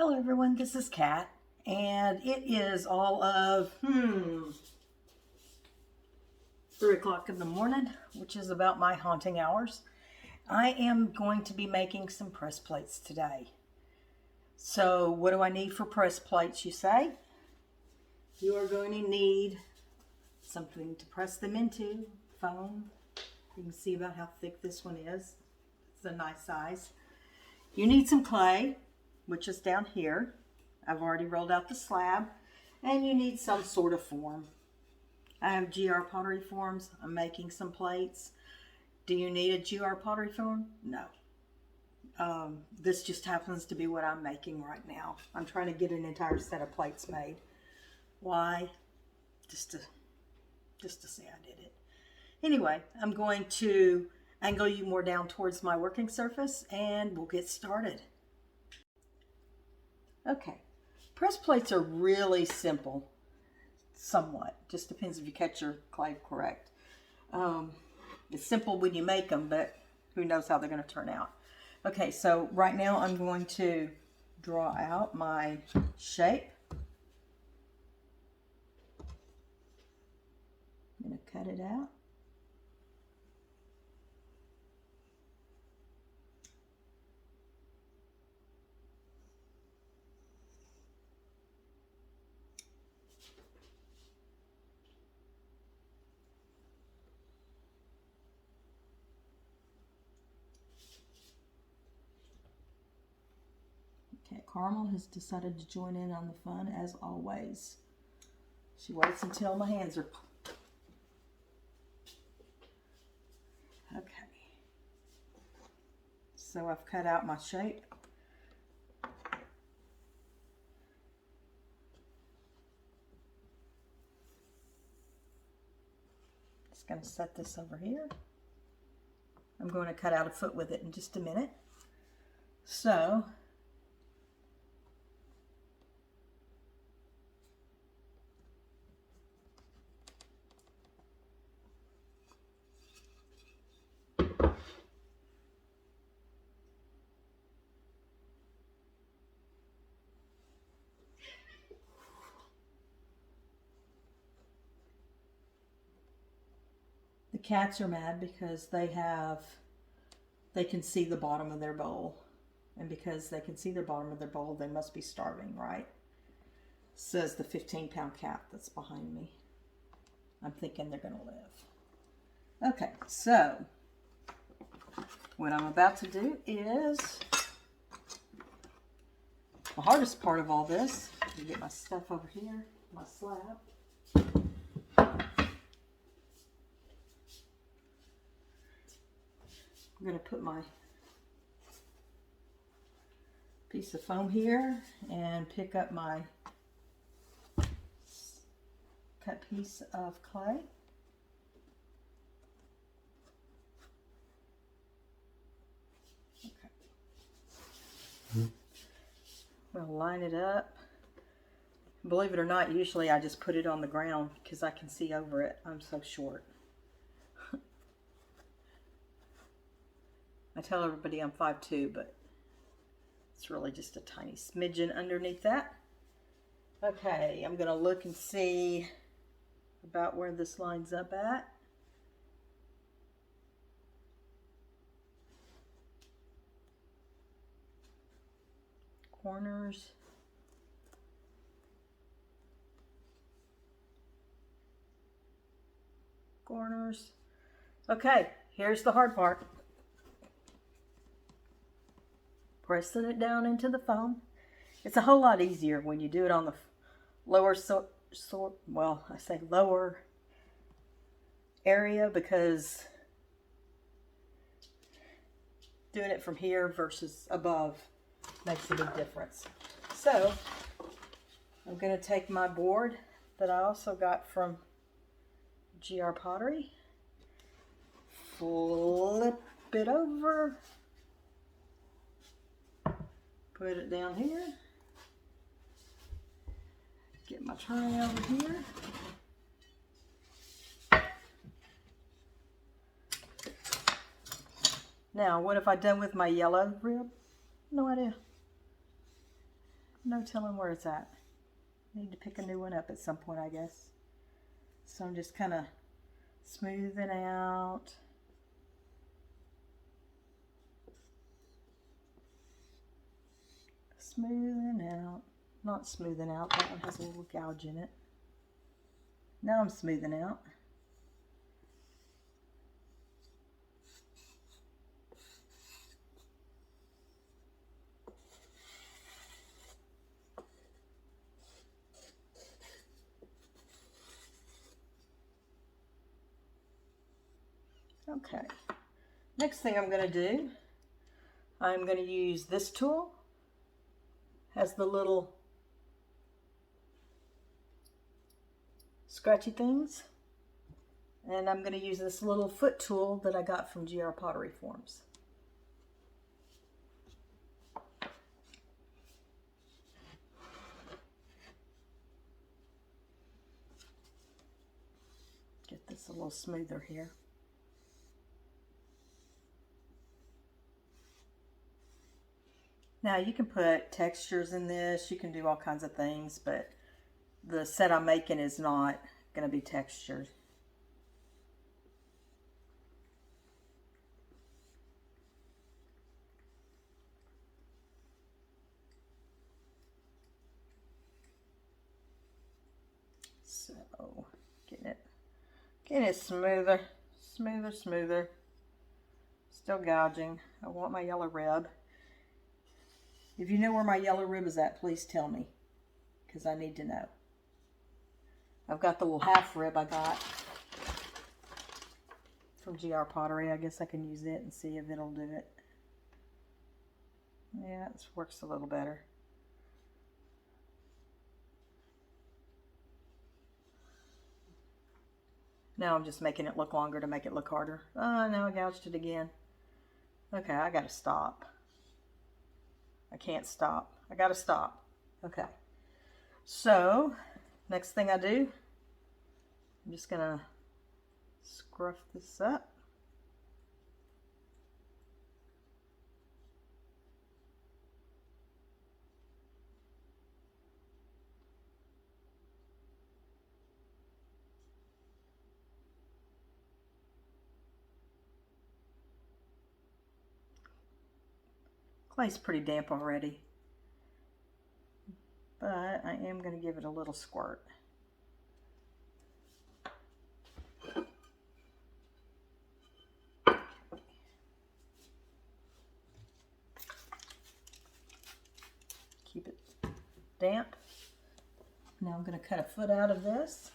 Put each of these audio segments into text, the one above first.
Hello everyone, this is Kat, and it is all of 3 o'clock in the morning, which is about my haunting hours. I am going to be making some press plates today. So what do I need for press plates, you say? You are going to need something to press them into, foam. You can see about how thick this one is. It's a nice size. You need some clay, which is down here. I've already rolled out the slab, and you need some sort of form. I have GR Pottery forms. I'm making some plates. Do you need a GR Pottery form? No. This just happens to be what I'm making right now. I'm trying to get an entire set of plates made. Why? Just to say I did it. Anyway, I'm going to angle you more down towards my working surface, and we'll get started. Okay, press plates are really simple, somewhat. Just depends if you catch your clay correct. It's simple when you make them, but who knows how they're going to turn out. Okay, so right now I'm going to draw out my shape. I'm going to cut it out. Okay, Carmel has decided to join in on the fun as always. She waits until my hands are... Okay. So I've cut out my shape. Just going to set this over here. I'm going to cut out a foot with it in just a minute. So the cats are mad because they can see the bottom of their bowl. And because they can see the bottom of their bowl, they must be starving, right? Says the 15-pound cat that's behind me. I'm thinking they're going to live. Okay, so what I'm about to do is the hardest part of all this. Let me get my stuff over here, my slab. I'm going to put my piece of foam here and pick up my cut piece of clay. Okay. We'll line it up. Believe it or not, usually I just put it on the ground because I can see over it. I'm so short. I tell everybody I'm 5'2", but it's really just a tiny smidgen underneath that. Okay, I'm gonna look and see about where this lines up at. Corners. Corners. Okay, here's the hard part. Pressing it down into the foam. It's a whole lot easier when you do it on the lower lower area, because doing it from here versus above makes a big difference. So I'm going to take my board that I also got from GR Pottery, flip it over, put it down here, get my tray over here, now what have I done with my yellow rib? No idea. no telling where it's at. Need to pick a new one up at some point, I guess. So I'm just kind of smoothing out. Smoothing out. Not smoothing out. That one has a little gouge in it. Now I'm smoothing out. Okay. Next thing I'm going to do, I'm going to use this tool. Has the little scratchy things. And I'm going to use this little foot tool that I got from GR Pottery forms. Get this a little smoother here. Now you can put textures in this, you can do all kinds of things, but the set I'm making is not going to be textured. So getting it smoother, smoother. Still gouging. I want my yellow rib. If you know where my yellow rib is at, please tell me, because I need to know. I've got the little half rib I got from GR Pottery. I guess I can use it and see if it'll do it. Yeah, it works a little better. Now I'm just making it look longer to make it look harder. Oh, now I gouged it again. Okay, I gotta stop. I can't stop. I gotta stop. Okay. So, next thing I do, I'm just gonna scruff this up. Clay's pretty damp already, but I am going to give it a little squirt. Keep it damp. Now I'm going to cut a foot out of this.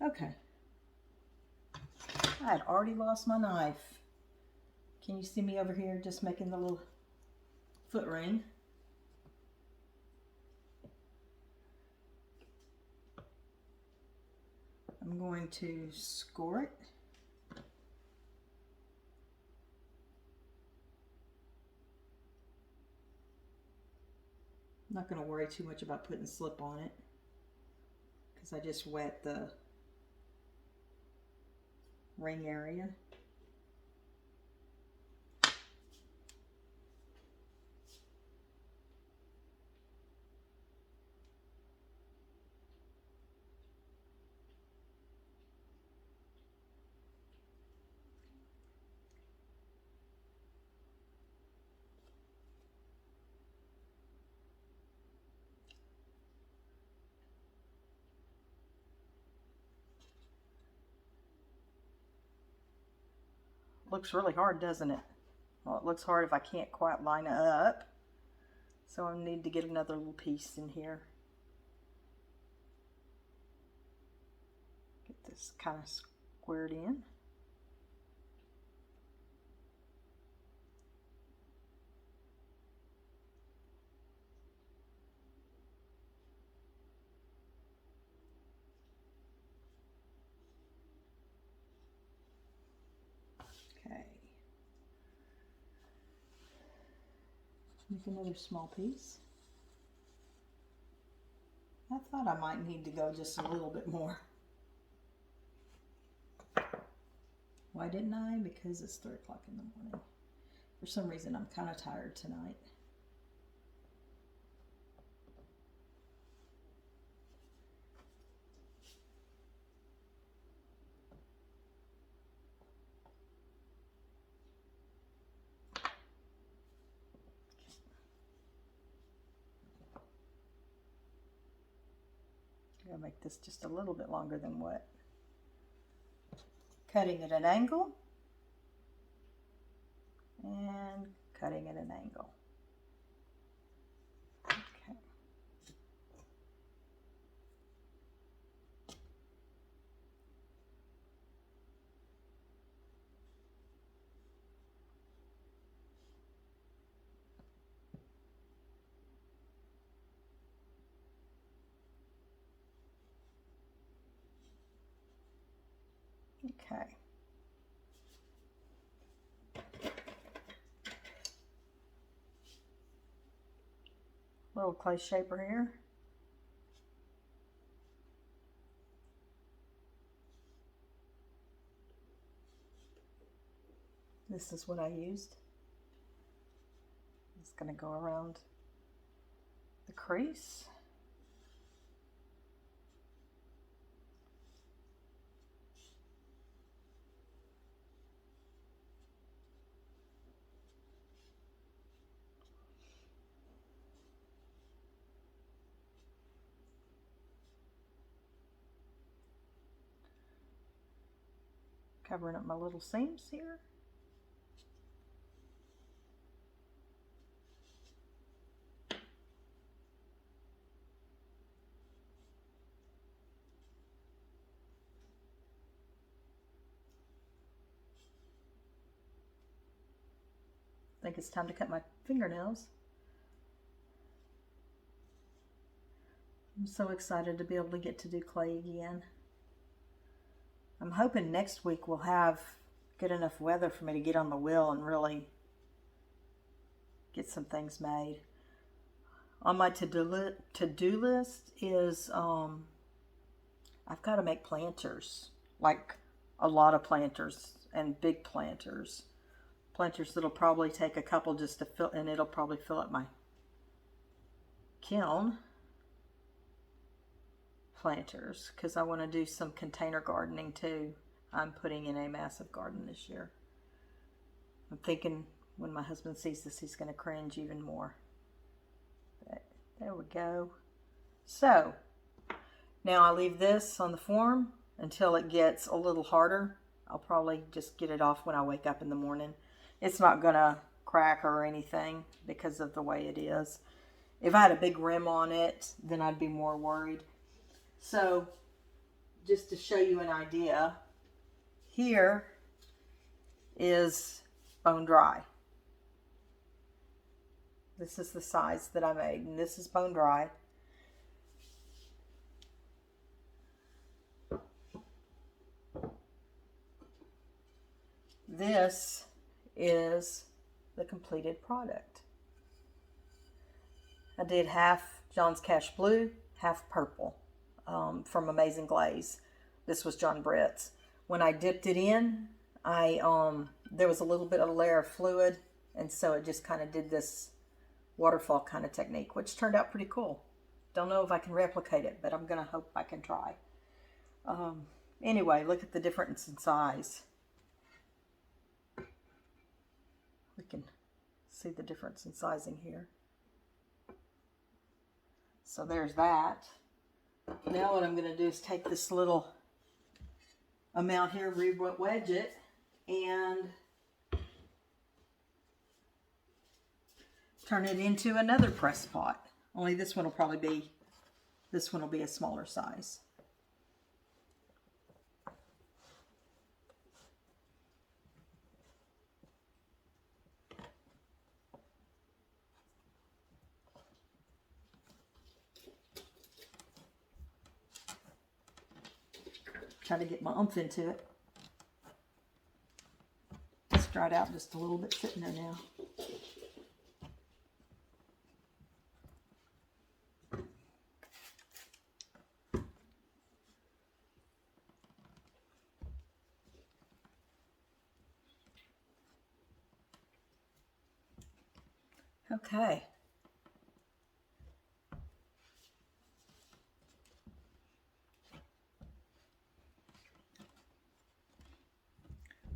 Okay. I had already lost my knife. Can you see me over here just making the little foot ring? I'm going to score it. I'm not going to worry too much about putting slip on it because I just wet the ring area. Looks really hard, doesn't it? Well, it looks hard if I can't quite line it up. So I need to get another little piece in here. Get this kind of squared in. Make another small piece. I thought I might need to go just a little bit more. Why didn't I? Because it's 3 o'clock in the morning. For some reason, I'm kind of tired tonight. I'm going to make this just a little bit longer than what. Cutting at an angle and cutting at an angle. Okay. Okay. Little clay shaper here. This is what I used. It's going to go around the crease. Covering up my little seams here. I think it's time to cut my fingernails. I'm so excited to be able to get to do clay again. I'm hoping next week we'll have good enough weather for me to get on the wheel and really get some things made. On my to-do list is I've got to make planters, like a lot of planters and big planters. Planters that'll probably take a couple just to fill, and it'll probably fill up my kiln. Planters, because I want to do some container gardening too. I'm putting in a massive garden this year. I'm thinking when my husband sees this, he's going to cringe even more. But there we go. So now I leave this on the form until it gets a little harder. I'll probably just get it off when I wake up in the morning. It's not going to crack or anything because of the way it is. If I had a big rim on it, then I'd be more worried. So, just to show you an idea, here is bone dry. This is the size that I made, and this is bone dry. This is the completed product. I did half John's Cash Blue, half purple. From Amazing Glaze. This was John Brett's. When I dipped it in, there was a little bit of a layer of fluid, and so it just kind of did this waterfall kind of technique, which turned out pretty cool. Don't know if I can replicate it, but I'm gonna hope I can try. Anyway, look at the difference in size. We can see the difference in sizing here. So there's that. Now what I'm going to do is take this little amount here, wedge it, and turn it into another press pot. Only this one will be a smaller size. Try to get my oomph into it. It's dried out just a little bit, sitting there now. Okay.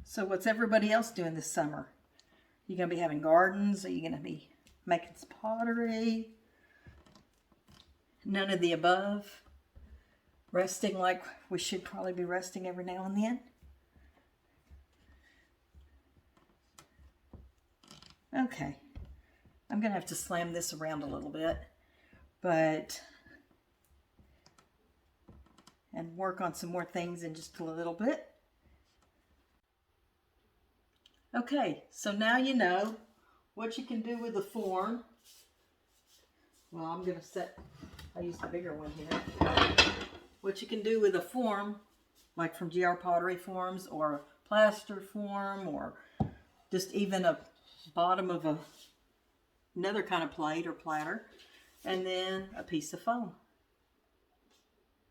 So what's everybody else doing this summer? You gonna be having gardens? Are you gonna be making some pottery? None of the above? Resting like we should probably be resting every now and then? Okay. I'm gonna have to slam this around a little bit, and work on some more things in just a little bit. Okay, so now you know what you can do with the form. Well, I'm gonna I use the bigger one here. What you can do with a form, like from GR Pottery forms, or a plaster form, or just even a bottom of another kind of plate or platter, and then a piece of foam.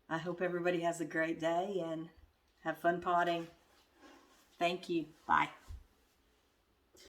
I hope everybody has a great day and have fun potting. Thank you. Bye.